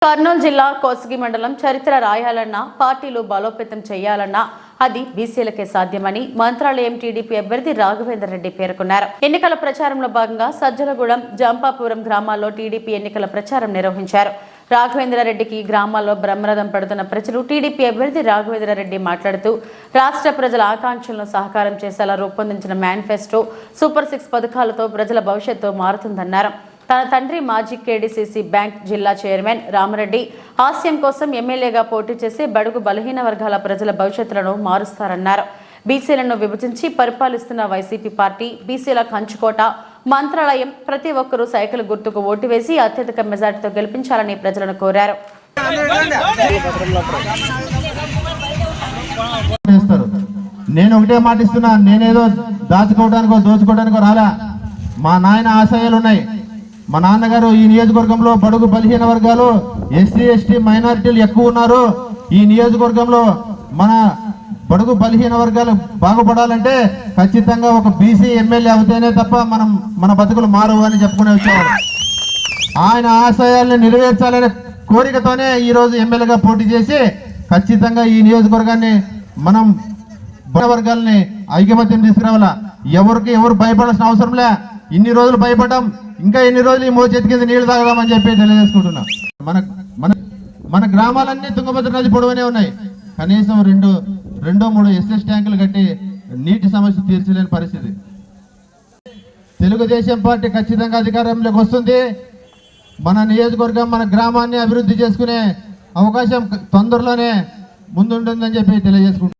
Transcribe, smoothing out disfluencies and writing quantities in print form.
కర్నూలు జిల్లా కోస్గి మండలం చరిత్ర రాయాలన్నా పార్టీలు బలోపేతం చేయాలన్నా అది బీసీలకే సాధ్యమని మంత్రాలయం టీడీపీ అభ్యర్థి రాఘవేందర్ రెడ్డి పేర్కొన్నారు. ఎన్నికల ప్రచారంలో భాగంగా సజ్జలగూడెం, జంపాపురం గ్రామాల్లో టీడీపీ ఎన్నికల ప్రచారం నిర్వహించారు. రాఘవేంద్ర రెడ్డికి గ్రామాల్లో బ్రహ్మరథం పడుతున్న ప్రజలు టీడీపీ అభ్యర్థి రాఘవేంద్ర రెడ్డి మాట్లాడుతూ రాష్ట్ర ప్రజల ఆకాంక్షలను సహకారం చేసేలా రూపొందించిన మేనిఫెస్టో సూపర్ 6 పథకాలతో ప్రజల భవిష్యత్తు మారుతుందన్నారు. తన తండ్రి మాజీ కేడీసీసీ బ్యాంక్ జిల్లా చైర్మన్ రామరెడ్డి హాస్యం కోసం ఎమ్మెల్యేగా పోటీ చేసి బడుగు బలహీన వర్గాల ప్రజల భవిష్యత్తులను మారుస్తారన్నారు. బీసీలను విభజించి పరిపాలిస్తున్న వైసీపీ పార్టీ బీసీల కంచుకోట మంత్రాలయం ప్రతి ఒక్కరూ సైకిల్ గుర్తుకు ఓటు వేసి అత్యధిక మెజార్టీతో గెలిపించాలని ప్రజలను కోరారు. నేను ఒకటే మాటిస్తున్నా, నేనేదో దాచుకోవడానికో దోచుకోవడానికో రాలా. మా నాయన ఆశయాలు ఉన్నాయి. మా నాన్నగారు ఈ నియోజకవర్గంలో బడుగు బలహీన వర్గాలు ఎస్సీ ఎస్టీ మైనారిటీలు ఎక్కువ ఉన్నారు. ఈ నియోజకవర్గంలో మన బడుగు బలహీన వర్గాలు బాగుపడాలంటే ఖచ్చితంగా ఒక బీసీ ఎమ్మెల్యే అవుతేనే తప్ప మన బతుకులు మారవు అని చెప్పుకునే వచ్చేవాడు. ఆయన ఆశయాల్ని నెరవేర్చాలనే కోరికతోనే ఈరోజు ఎమ్మెల్యేగా పోటీ చేసి ఖచ్చితంగా ఈ నియోజకవర్గాన్ని మనం వర్గాలని ఐకమత్యం తీసుకురావాలా. ఎవరు భయపడాల్సిన అవసరం లే. ఇన్ని రోజులు భయపడ్డాం, ఇంకా ఎన్ని రోజులు ఈ మోచేతి కింద నీళ్లు తాగదామని చెప్పి తెలియజేసుకుంటున్నాం. మన గ్రామాలన్నీ తుంగభద్ర నది పొడవునే ఉన్నాయి. కనీసం రెండో మూడు ఎస్ఎస్ ట్యాంకులు కట్టి నీటి సమస్య తీర్చలేని పరిస్థితి. తెలుగుదేశం పార్టీ ఖచ్చితంగా అధికారంలోకి వస్తుంది. మన నియోజకవర్గం మన గ్రామాన్ని అభివృద్ధి చేసుకునే అవకాశం తొందరలోనే ముందుంటుందని చెప్పి తెలియజేసుకుంటున్నాం.